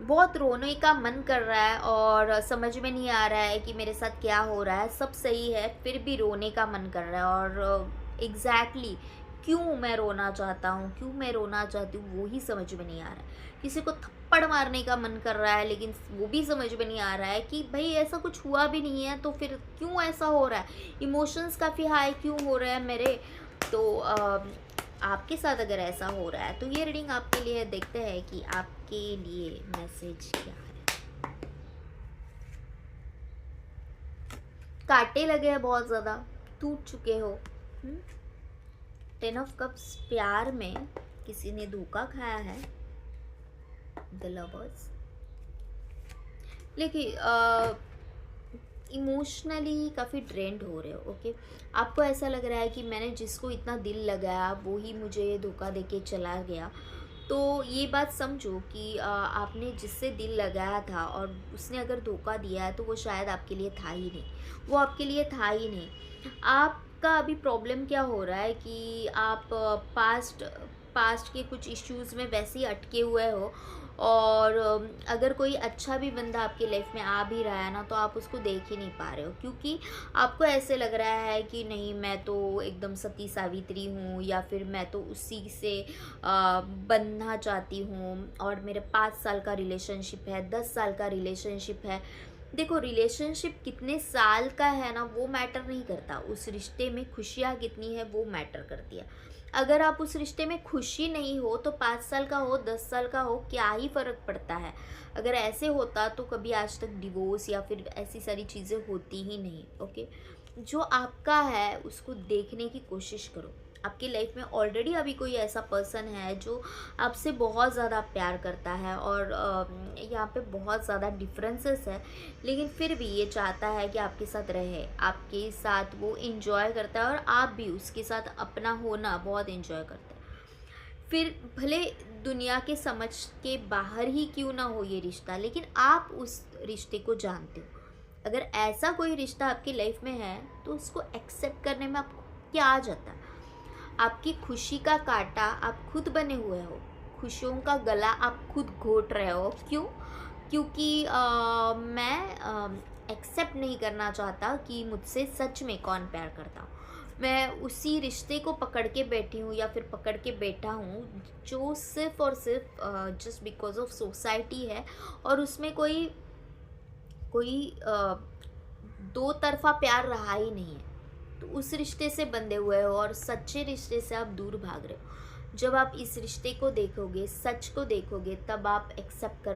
बहुत रोने का मन कर रहा है और समझ में नहीं आ रहा है कि मेरे साथ क्या हो रहा है, सब सही है फिर भी रोने का मन कर रहा है। और एग्जैक्टली क्यों मैं रोना चाहता हूँ, क्यों मैं रोना चाहती हूँ, वो ही समझ में नहीं आ रहा है। किसी को थप्पड़ मारने का मन कर रहा है, लेकिन वो भी समझ में नहीं आ रहा है कि भाई ऐसा कुछ हुआ भी नहीं है, तो फिर क्यों ऐसा हो रहा है, इमोशंस काफ़ी हाई क्यों हो रहे हैं मेरे। तो आपके साथ अगर ऐसा हो रहा है तो ये रीडिंग आपके लिए है। देखते हैं कि आपके लिए मैसेज क्या है। कांटे लगे हैं बहुत ज़्यादा, टूट चुके हो। 10 ऑफ कप्स, प्यार में किसी ने धोखा खाया है। द लवर्स, देखिए इमोशनली काफ़ी ड्रेन्ड हो रहे हो। ओके, आपको ऐसा लग रहा है कि मैंने जिसको इतना दिल लगाया वो ही मुझे धोखा देके चला गया। तो ये बात समझो कि आपने जिससे दिल लगाया था और उसने अगर धोखा दिया है तो वो शायद आपके लिए था ही नहीं, वो आपके लिए था ही नहीं। आपका अभी प्रॉब्लम क्या हो रहा है कि आप पास्ट पास्ट के कुछ इश्यूज़ में वैसे ही अटके हुए हो। और अगर कोई अच्छा भी बंदा आपकी लाइफ में आ भी रहा है ना, तो आप उसको देख ही नहीं पा रहे हो, क्योंकि आपको ऐसे लग रहा है कि नहीं मैं तो एकदम सती सावित्री हूँ, या फिर मैं तो उसी से बनना चाहती हूँ। और मेरे 5 साल का रिलेशनशिप है, 10 साल का रिलेशनशिप है। देखो, रिलेशनशिप कितने साल का है ना वो मैटर नहीं करता, उस रिश्ते में खुशियाँ कितनी है वो मैटर करती है। अगर आप उस रिश्ते में खुशी नहीं हो तो 5 साल का हो, 10 साल का हो, क्या ही फ़र्क पड़ता है। अगर ऐसे होता तो कभी आज तक डिवोर्स या फिर ऐसी सारी चीज़ें होती ही नहीं। ओके, जो आपका है उसको देखने की कोशिश करो। आपकी लाइफ में ऑलरेडी अभी कोई ऐसा पर्सन है जो आपसे बहुत ज़्यादा प्यार करता है, और यहाँ पे बहुत ज़्यादा डिफरेंसेस है, लेकिन फिर भी ये चाहता है कि आपके साथ रहे, आपके साथ वो इंजॉय करता है, और आप भी उसके साथ अपना होना बहुत इंजॉय करते हैं। फिर भले दुनिया के समझ के बाहर ही क्यों ना हो ये रिश्ता, लेकिन आप उस रिश्ते को जानते हो। अगर ऐसा कोई रिश्ता आपकी लाइफ में है तो उसको एक्सेप्ट करने में आपको क्या आ जाता है। आपकी खुशी का कांटा आप खुद बने हुए हो, खुशियों का गला आप खुद घोट रहे हो। क्यों? क्योंकि मैं एक्सेप्ट नहीं करना चाहता कि मुझसे सच में कौन प्यार करता हूँ। मैं उसी रिश्ते को पकड़ के बैठी हूँ या फिर पकड़ के बैठा हूँ जो सिर्फ और सिर्फ जस्ट बिकॉज ऑफ सोसाइटी है, और उसमें कोई कोई दो तरफा प्यार रहा ही नहीं है। तो उस रिश्ते से बंधे हुए हो और सच्चे रिश्ते से आप दूर भाग रहे हो। जब आप इस रिश्ते को देखोगे, सच को देखोगे, तब आप एक्सेप्ट कर